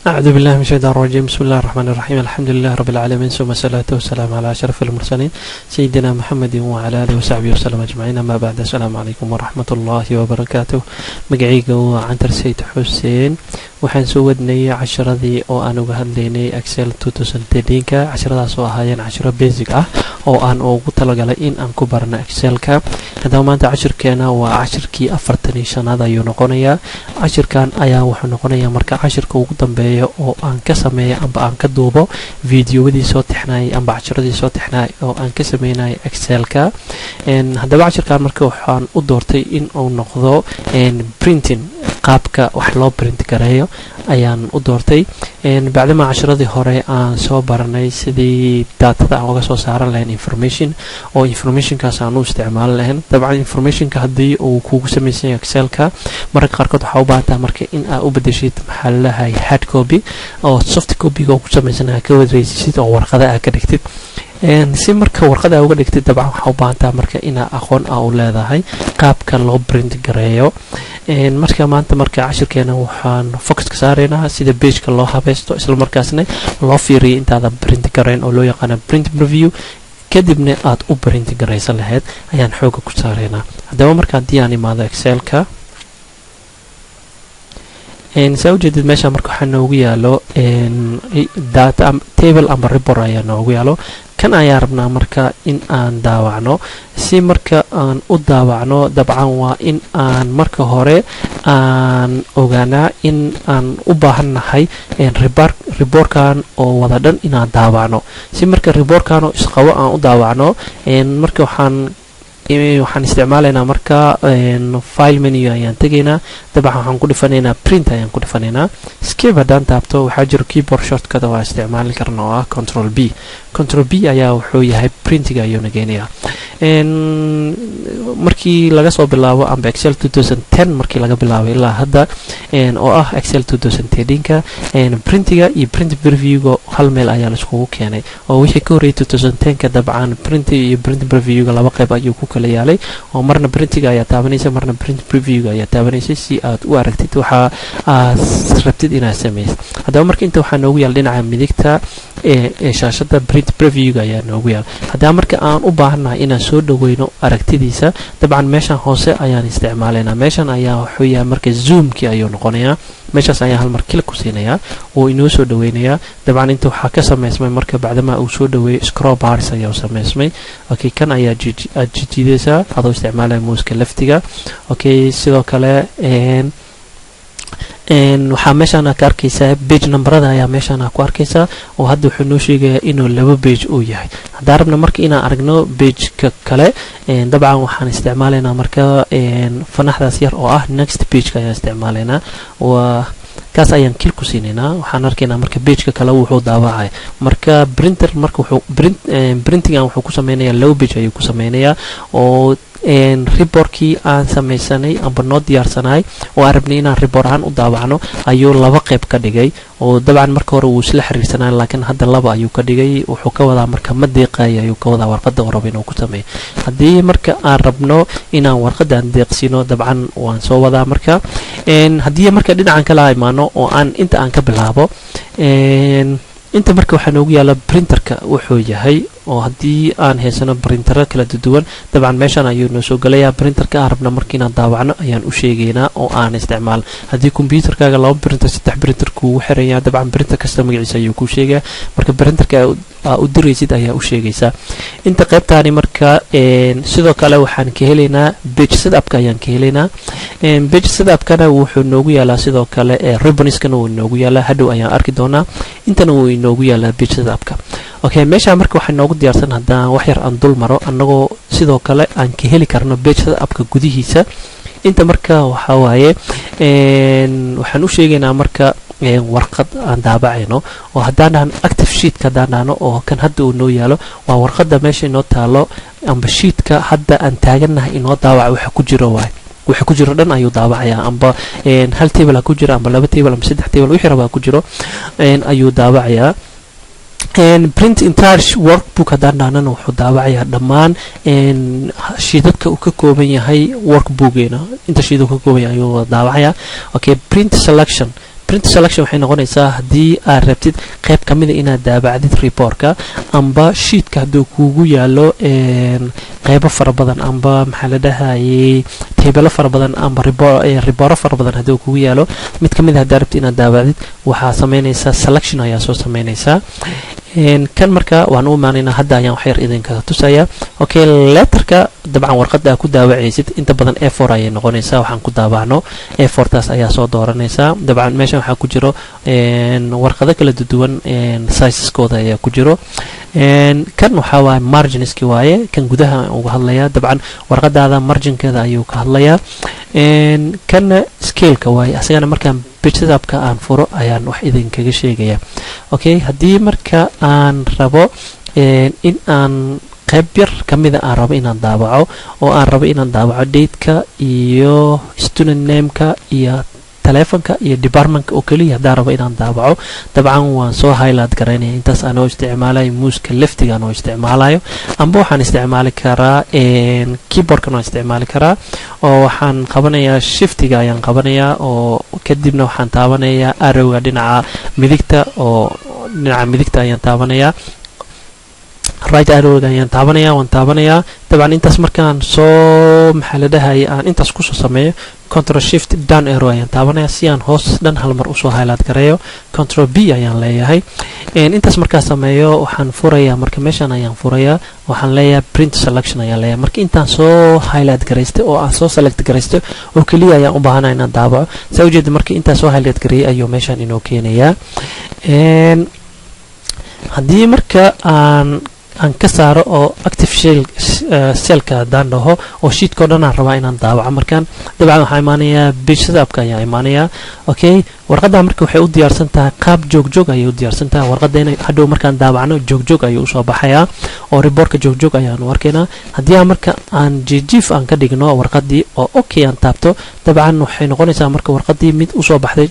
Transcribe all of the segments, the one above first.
أعوذ بالله من الشيطان الرجيم. بسم الله الرحمن الرحيم. الحمد لله رب العالمين، ثم الصلاة والسلام على أشرف المرسلين سيدنا محمد وعلى آله وصحبه وسلم أجمعين. أما بعد، السلام عليكم ورحمة الله وبركاته. مقعيقة وعنتر سيد حسين، waxaan soo wadnay casharadii oo aan uga hadlaynay Excel 2013ka. casharadaas oo ahaayeen casharo basic ah oo aan ugu talagalay in aan ku barno Excelka. haddaba maanta cashirkeena waa cashirkii 45aad ayuu noqonayaa. cashirkan ayaa wuxuu noqonayaa marka cashirka ugu dambeeya oo aan ka sameeyo amba aan ka duubo fiidiyowadii soo tixnay amba casharadii soo tixnay oo aan ka sameynay Excelka. haddaba cashirkan marka waxaan u doortay in uu noqdo printing, qaabka wax loo print gareeyo ayaan u doortay. bacdama casharadii hore aan soo baranay sidii daatada aan uga soo saaran lahayn information oo informationkaas aan u isticmaalan lahayn. dabcan informationka haddii uu kugu samaysan yahay Excelka, mararka qaarkood waxaa u baahan tahay marka in aad u bedeshid maxaa lalahay hard copy oo soft copyga oo ku samaysan ka wadareysid oo warqada aad ka dhigtid. si marka warqada uga dhigtid dabcan waxaa u baahan tahay marka inaad aqoon u leedahay qaabka loo print gareeyo. marka maanta marka cashirkeena waxaan focus ka saaraynaa sida page-ka loo habaysto, isla markaasna loo fiiriyo intaada print gareyn oo loo yaqaan print preview, kadibna aad u print gareysan lahayd ayaan xooga ku saaraynaa. haddaba marka haddii aan imaado Excelka, saa ujeedid meesha marka waxaa noogu yaalo data table amba report ayaa noogu yaalo. kan ayaa rabnaa marka in aan daawacno. si marka aan u daawacno dabcan waa in aan marka hore aan ogaanaa in aan u baahannahay reportkan oo wada dhan inaan daawacno. si marka reportkan oo isqabo aan u daawacno, marka waxaan isticmaalaynaa marka file menu ayaan tegaynaa. dabcan waxaan ku dhifanaynaa print ayaan ku dhifanaynaa. escape haddaan taabto waxaa jiro keyboard shortcut waa isticmaali karna oo ah control b. control b ayaa wuxuu yahay printiga ayuuna geynayaa. markii laga soo bilaabo amba Excel 2010 markii laga bilaabo ilaa hadda oo ah Excel 2013ka, printiga iyo print previewga hal meel ayaa la iskugu keenay. oo wixii ka horreeyay 2010ka dabcan print iyo print previewga laba qayb ayuu ku kala yaalay, oo marna printiga ayaa taabanaysa marna print previewga ayaa taabanaysa si aad u aragtid waxa aad rabtid inaad samaysid. haddaba marka inta waxaa noogu yaal dhinaca midigta ee shaashada print previewga ayaa noogu yaal. haddaba marka aan u baahannahay inaan soo dhaweyno aragtidiisa, dabcan meeshan hoose ayaan isticmaalaynaa. meeshan ayaa wuxuu yahay marka zoomkii ayuu noqonayaa. meeshaas ayaa hal mar klik ku siinayaa oo inoo soo dhaweynayaa. dabcan inta waxaa ka samaysmay marka bacdama uu soo dhaweeyo scroll bars ayaa samaysmay. okay, kan ayaa aad jiidaysaa adoo isticmaalaya muuska laftiga. okay, sidoo kale waxaa meeshaan ka arkaysaa page numberada ayaa meeshaan ku arkaysaa oo hadda wuxuu noo sheegayaa inuu laba page uu yahay. haddaan rabna marka inaan aragno page-ka kale, dabcan waxaan isticmaalaynaa marka fanaxdaas yar oo ah next page-ka ayaan isticmaalaynaa. waa kaas ayaan kil ku siinaynaa. waxaan arkaynaa marka page-ka kale wuxuu daawacay marka printer marka wuxuu printingan wuxuu ku sameynayaa laba page ayuu ku sameynayaa. oo reportkii aan samaysanay amba noo diyaarsanay oo aan rabnay inaan report ahaan u daawacno ayuu laba qayb ka dhigay. oo dabcan marka hore wuu isla xiriirsanaa laakiin hadda laba ayuu ka dhigay. wuxuu ka wadaa marka ma deeqay ayuu ka wadaa warqada uu rabo inuu ku sameeyo. haddii marka aan rabno inaan warqadan deeqsino dabcan waan soo wadaa marka. haddii marka dhinacan kala imaano oo aan inta aan ka bilaabo, inta marka waxaa noogu yaala printerka wuxuu yahay. oo haddii aan haysano printero kala duwan dabcan meeshan ayuu noo soo galayaa. printerka aan rabna markii inaan daawacno ayaan u sheegaynaa oo aan isticmaal. haddii computerkaaga laba printer saddex printer kuugu xiraya, dabcan printer kasta magaciisa ayuu ku sheegaa. marka printerka u diraysid ayaa u sheegaysaa. inta qaybtaani marka sidoo kale waxaan ka helaynaa page setupka ayaan ka helaynaa. page setupkana wuxuu noogu yaalaa sidoo kale ribbonskana wuu noogu yaalaa. hadhow ayaan arki doonaa. intana wuu inoogu yaalaa page setupka. okay, meesha marka waxaa noogu diyaarsan haddaan wax yar aan dul maro annagoo sidoo kale aan ka heli karno page setupka gudihiisa. inta marka waxaa waaye waxaan u sheegaynaa marka warqad aan daabacayno oo haddaan dhahan active sheetka haddaan dhahno oo kan hadda uu noo yaalo waa warqada meesha inoo taalo amba sheetka hadda aan taagannahay inoo daawaca waxa ku jiro waaye. waxa ku jiro dhan ayuu daawacayaa amba hal table ku jiro amba laba table amba saddex table wixii rabaa ku jiro ayuu daawacayaa. print entire workbook haddaan dhahnana wuxuu daawacayaa dhammaan shiidadka uu ka kooban yahay workbookeena. inta shiidad ka kooban yahay ayuu daawacayaa. okay, print selection print selection waxay noqonaysaa haddii aad rabtid qayb ka mid ah inaad daabacdid reportka amba sheetka hadduu kuugu yaalo qaybo fara badan amba maxaa la dhahayay table fara badan amba report fara badan hadduu kuugu yaalo mid ka mid ah haddii rabtid inaad daabacdid waxaa sameynaysaa selection ayaa soo sameynaysaa kan marka waan u imaanaynaa hadda ayaan wax yar idinka tusaya okay letterka dabcan warqada ku daawacaysid inta badan A4 ayay noqonaysaa waxaan ku daabacno A4 taas ayaa soo dooranaysaa dabcan meeshan waxa ku jiro warqado kala duwan sizeskooda ayaa ku jiro kan waxa waaye marginski waaye kan gudaha uga hadlaya dabcan warqadaada marginkeeda ayuu ka hadlayaa kan scale-ka waaye asagana markaan page setup-ka aan furo ayaan wax idinkaga sheegaya okay haddii marka aan rabo in aan qayb yar kamida aan rabo inaan daabaco oo aan rabo inaan daabaco date-ka iyo student name-ka iyo telefonka iyo department oo kaliya haddaan rabo inaan daabaco dabcan waan soo highlight garaynaya intaas aan oo isticmaalayo muuska leftiga aan oo isticmaalayo amba waxaan isticmaali karaa keyboardkan oo isticmaali karaa oo waxaan qabanayaa shiftiga ayaan qabanayaa oo kadibna waxaan taabanayaa arrowga dhinaca midigta ayaan taabanayaa right arrow ayaan taabanayaa waan taabanayaa dabcan intaas markaan soo maxaa la dhahay aan intaas ku soo sameeyo control shift down arrow ayaan taabanayaa si aan hoos dhan hal mar u soo highlight gareeyo control B ayaan leeyahay intaas markaan sameeyo waxaan furayaa marka meeshan ayaan furayaa waxaan leeyahay print selection ayaan leeyahay marka intaan soo highlight gareystay oo aan soo select gareystay oo kaliya ayaan u baahanahay inaan daabaco saa ujeeda marka intaan soo highlight gareeyay ayuu meeshan inoo keenayaa haddii marka aan ka saaro oo active cell-ka haddaan dhaho oo sheetka oo dhan aan rabaa inaan daawaco markaan dabcan waxaa imaanayaa page setup-ka ayaa imaanayaa okay warqadda marka waxay u diyaarsan tahay qaab joog ayay u diyaarsan tahay warqaddeena hadhow markaan daawacno joog ayuu usoo baxayaa oo reportka joog ayaan u arkaynaa haddii marka aan jiif aan ka dhigno warqaddii oo okay aan taabto dabcan waxay noqonaysaa marka warqaddii mid usoo baxday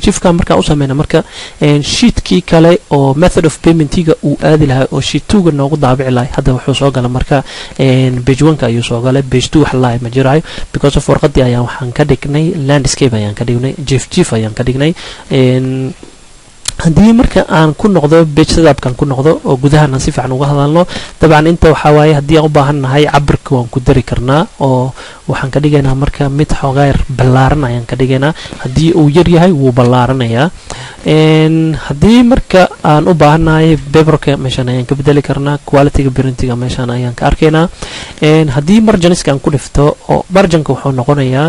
jiifka markaan u sameyna marka sheetkii kale oo method of payment-iga uu aadi lahaa oo sheet 2 noogu daabici lahay hadda wuxuu soo galay marka page 1 ayuu soo galay page 2 wax lahay ma jirayo because of warqaddii ayaan waxaan ka dhignay landscape ayaan ka dhignay jiif ayaan ka dhignay haddii marka aan ku noqdo page setup-kan ku noqdo oo gudahana si fiican uga hadalno dabcan inta waxa waaye haddii aan u baahannahay cabirka waan ku dari karnaa oo waxaan ka dhigaynaa marka mid xogayr ballaaran ayaan ka dhigaynaa haddii uu yar yahay wuu ballaaranayaa haddii marka aan u baahannahay paperka meeshan ayaan ka bedeli karnaa quality-ga printiga meeshan ayaan ka arkaynaa haddii marginiska aan ku dhifto oo marginka wuxuu noqonayaa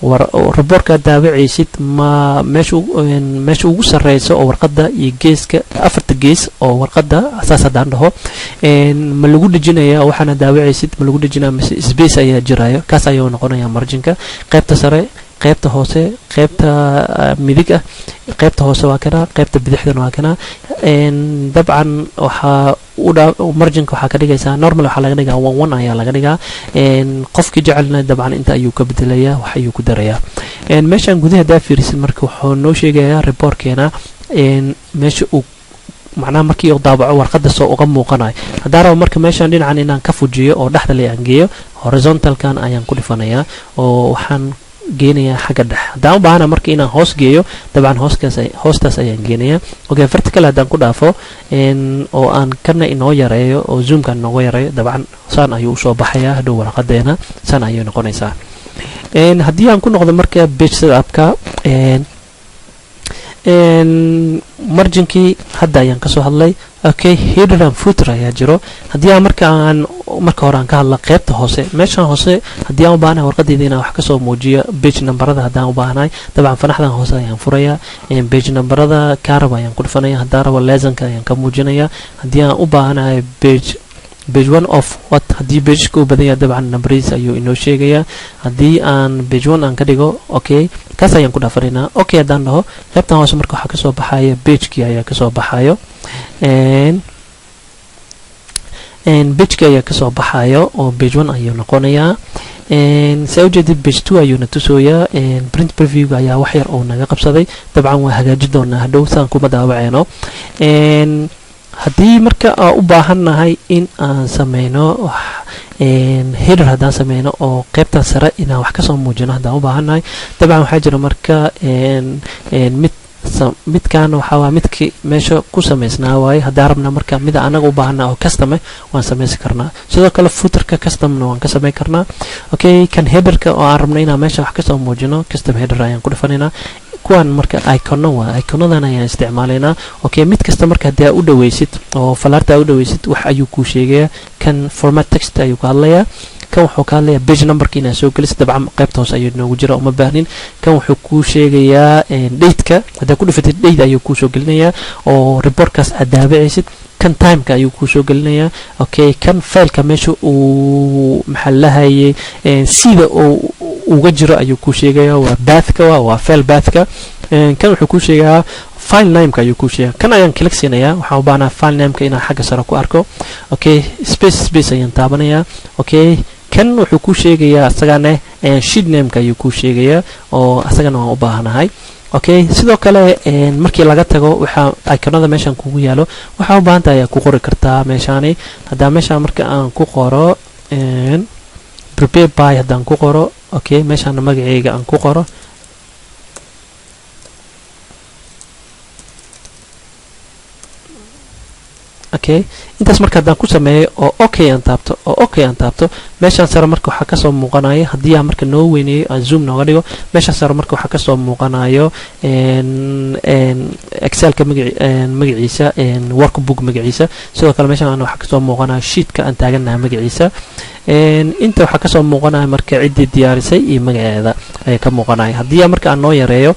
reportka daawacaysid meesha ugu sareyso oo warqadda iyo geeska afarta gees oo warqadda asaas haddaan dhaho ma lagu dhejinaya waxaana daawacaysid ma lagu dhejinaya mise space ayaa jirayo kaas ayuu noqonayaa marginka qaybta sare qaybta hoose qaybta midig ah qaybta hoose waa kana qaybta bidixdan waa kana dabcan waxaa marginka waxaa ka dhigaysaa normal waxaa laga dhigaa 1 ayaa laga dhigaa qofkii jecelna dabcan inta ayuu ka bedelayaa wax ayuu ku darayaa meeshan gudaha daa fiirisid marka wuxuu noo sheegayaa reportkeena meesha uu macnaha markii uu daabaco warqadda soo uga muuqanayo haddaan rabo marka meeshan dhinacan inaan ka fujiyo oo dhexda la aan geeyo horizontalkan ayaan ku dhifanayaa oo waxaan geenayaa xagga dhex haddaan u baahana marka inaan hoos geeyo dabcan hoostaas ayaan geenayaa okay vertical haddaan ku dhaafo oo aan kana inoo yareeyo oo zoomkan inooga yareeyo dabcan saan ayuu usoo baxayaa hadhow warqadeena saan ayay noqonaysaa haddii aan ku noqdo marka page setup-ka marginkii hadda ayaan kasoo hadlay okay header and footer ayaa jiro haddii aan marka hore aan ka hadla qaybta hoose meeshan hoose haddii aan u baahanahay warqadeyda inaan wax kasoo muujiyo page numberada haddaan u baahanahay dabcan fanaxdan hoose ayaan furayaa page numberada kaaraba ayaan ku dhifanaya haddaan rabo lesonka ayaan ka muujinaya haddii aan u baahanahay page 1 of what haddii pageka u badan yahay dabcan numbers ayuu inoo sheegayaa haddii aan page 1 aan ka dhigo okay kaas ayaan ku dhaafanaynaa okay haddaan dhaho qaybtan hoose marka waxaa kasoo baxaya pagekii ayaa kasoo baxayo pagekii ayaa kasoo baxayo oo page 1 ayuu noqonayaa saa ujeedid page 2 ayuuna tusooyaa print preview-ga ayaa wax yar oo naga qabsaday dabcan waa hagaajin doonaa hadhow saan kuma daawaceeno haddii marka aan u baahannahay in aan sameyno header haddaan sameyno oo qaybtan sare inaan wax kasoo muujino haddaan u baahannahay dabcan waxaa jira marka midkan waxaa waa midkii meesha ku samaysnaa waaye haddaan rabna marka mida anaga u baahanaa oo custom waan samaysan karnaa sidoo kale footerka customna waan ka samayn karnaa okay kan headerka oo aan rabno inaan meesha wax kasoo muujino custom header ayaan ku dhifanaynaa kuwan marka icono waa iconadan ayaan isticmaalaynaa okay mid kasta marka haddii aad u dhaweysid oo falaarta u dhaweysid wax ayuu kuu sheegayaa kan format text ayuu ka hadlayaa kan wuxuu ka hadlayaa page numberka inaad soo gelisid dabcan qaybta hoose ayuu noogu jira uma baahnin kan wuxuu kuu sheegayaa date-ka haddaad ku dhifatid date ayuu kuu soo gelinayaa oo reportkaas aad daabacaysid kan timeka ayuu kuu soo gelinayaa okay kan fileka meesha uu maxaa lahayay sida uu uga jiro ayuu kuu sheegayaa waa bathka waa file bathka kan wuxuu kuu sheegayaa file nameka ayuu kuu sheegaa kan ayaan click siinayaa waxaan u baahnaa file nameka inaan xagga sare ku arko okay space ayaan taabanayaa okay kan wuxuu kuu sheegayaa asagana sheet nameka ayuu kuu sheegayaa oo asagana waan u baahanahay okay sidoo kale markii laga tago waxa iconada meeshan kugu yaalo waxa u baahan tahay ku qori kartaa meeshani hadaa meeshan marka aan ku qoro prepare by hadaan ku qoro okay meeshan magacayga aan ku qoro okay intaas marka hadaan ku sameeyo oo okay aan taabto meeshan sare marka waxa ka soo muuqanayo hadii aan marka noo weyneeyo aan zoom nooga dhigo meeshan sare marka waxa ka soo muuqanayo excelka magaciisa workbook magaciisa sidoo kale meeshan waxa ka soo muuqanayo sheetka aan taaganahay magaciisa inta waxa ka soo muuqanayo marka cidii diyaarisay iyo magaceeda ay ka muuqanayo hadii marka aan noo yareeyo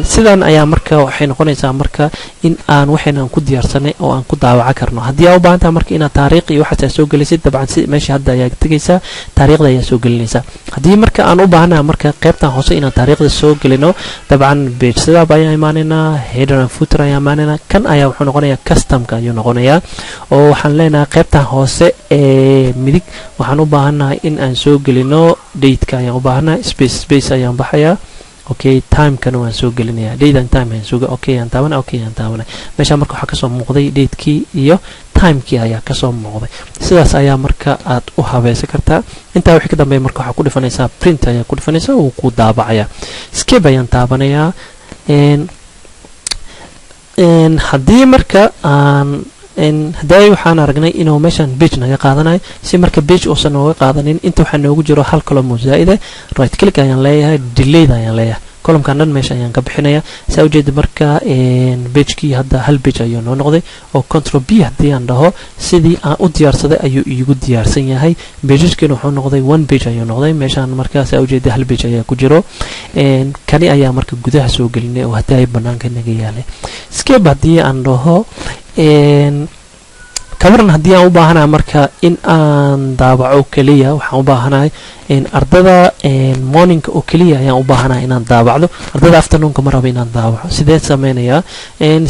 sidan ayaa marka waxay noqonaysaa marka in aan waxaan ku diyaarsanay oo aan ku daawaca karno hadii aad u baahan tahay marka inaad taariikh iyo waxa soo gelisid dabcan si meesha hadda ayaa tagaysaa taariikhda ayaa soo gelinaysaa hadii marka aan u baahanahay marka qaybtan hoose inaan taariikhda soo gelino dabcan page sida ayaa imaanayna header and footer ayaa imaanayna kan ayaa wuxuu noqonayaa customka ayuu noqonayaa oo waxaan leenahay qaybtan hoose ee midig waxaan u baahanahay in aan soo gelino date-ka ayaan u baahanahay space ayaan baxayaa okay time kan waan soo gelinayaa date and time aan soo okay aan taabana meesha marka waxa ka soo muuqday date-kii iyo time-kii ayaa ka soo muuqday sidaas ayaa marka aad u habeeysan kartaa inta wixii ka dambeeya marka waxa ku dhifanaysaa print ayaa ku dhifanaysaa oo ku daabacaya escape ayaan taabanayaa hadii marka aan haday waxaan aragnay inuu meeshan page naga qaadanayo si marka page uusan nooga qaadanin inta waxa noogu jiro hal column zaa'id right click ayaan leeyahay delete ayaan leeyahay column-kan dhan meesha ayaan ka bixinayaa saa ujeeda marka page-kii hadda hal page ayuu noo noqday oo control B haddii aan dhaho sidii aan u diyaarsaday ayuu iigu diyaarsan yahay pageskiina wuxuu noqday one page ayuu noqday meeshaan marka saa ujeeda hal page ayaa ku jiro kani ayaa marka gudaha soo gelinay oo haddii ay banaanka naga yaalay escape haddii aan dhaho kabaran haddii aan u baahanahay marka in aan daabaco kaliya waxaan u baahanahay ardada morning oo kaliya ayaan u baahanahay inaan daabacdo ardada afternoonka ma rabo inaan daabaco sidee sameeynaya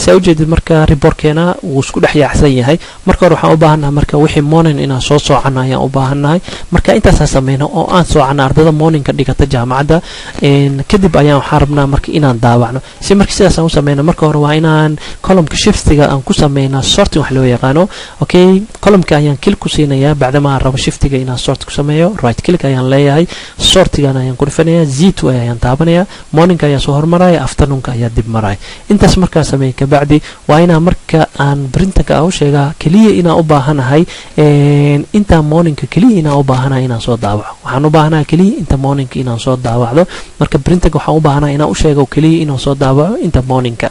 saa ujeedid marka reportkeena wuu isku dhex yaacsan yahay marka hore waxaan u baahanahay marka wixii morning inaan soo soocano ayaan u baahanahay marka intaasaan sameyno oo aan soocano ardada morningka dhigata jaamacadda kadib ayaan waxaan rabnaa marka inaan daabacno si marka sidaasaan u sameyno marka hore waa inaan columnka shiftiga aan ku sameynaa sorting wax loo yaqaano okay columnka ayaan click ku siinayaa bacdama aan rabo shiftiga inaan sort ku sameeyo right click ayaan leeyahay sortigan ayaan ku dhifanayaa z2 ayaan taabanayaa morningka ayaa soo hormaraya afternoonka ayaa dib maraya intaas markaan sameeyay ka bacdi waa inaan marka aan printerka u sheegaa kaliya inaan u baahanahay inta morningka kaliya inaan u baahanahay inaan soo daabaco waxaan u baahanahay kaliya inta morningka inaan soo daabacdo marka printerka waxaan u baahanahay inaan u sheego kaliya inaan soo daabaco inta morningka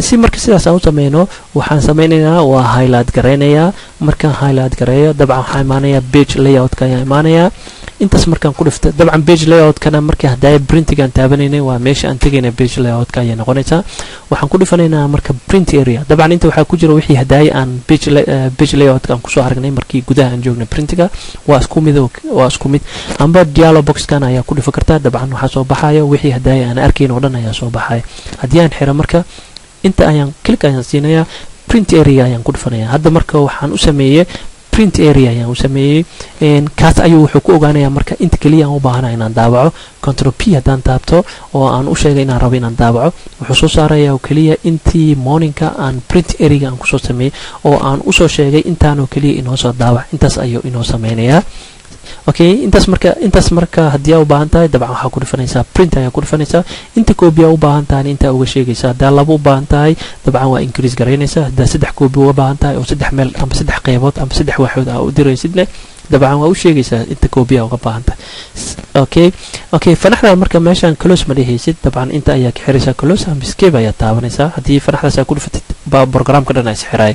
si marka sidaas aan u sameeyno waxaan sameynaynaa waa highlight gareynayaa markaan highlight gareeyo dabcan waxaa imaanaya page layout-ka ayaa imaanaya intaas markaan ku dhifto dabcan page layout-kana markii haddii printigaan taabanaynay waa meesha aan tagaynay page layout-ka ayay noqonaysaa waxaan ku dhifanaynaa marka print area dabcan inta waxaa ku jira wixii haddii aan page layout-ka aan kusoo aragnay markii gudaha aan joognay printiga waa isku mid amba dialog box-kan ayaa ku dhifan kartaa dabcan waxaa soo baxaya wixii haddii aan arkayn oo dhan ayaa soo baxaya haddii aan xiro marka inta ayaan click ayaan siinayaa print area ayaan ku dhifanayaa hadda marka waxaan u sameeyay print area ayaan u sameeyey kaas ayuu wuxuu ku ogaanayaa marka inta kaliya aan u baahanahay inaan daabaco control P haddaan taabto oo aan u sheegay inaan rabo inaan daabaco wuxuu soo saarayaa oo kaliya intii morningka aan print area aan kusoo sameeyey oo aan usoo sheegay intaan oo kaliya inoo soo daabac intaas ayuu inoo sameynayaa okay intaas marka haddii aad u baahan tahay dabcan waxaa ku dhifanaysaa print ayaa ku dhifanaysaa inta copy aad u baahan tahay inta uga sheegaysaa haddii laba u baahan tahay dabcan waa increase garaynaysaa haddii 3 copy uga baahan tahay oo 3 meel ama 3 qaybood ama 3 waaxood aad u diraysidna dabcan waa u sheegaysaa inta copy aad uga baahan tahay okay fanaxda marka meeshan close ma dhehaysid dabcan inta ayaa ka xiraysaa close ama escape ayaa taabanaysaa haddii fanaxdaas aad ku dhifatid programka dhan ay xiraay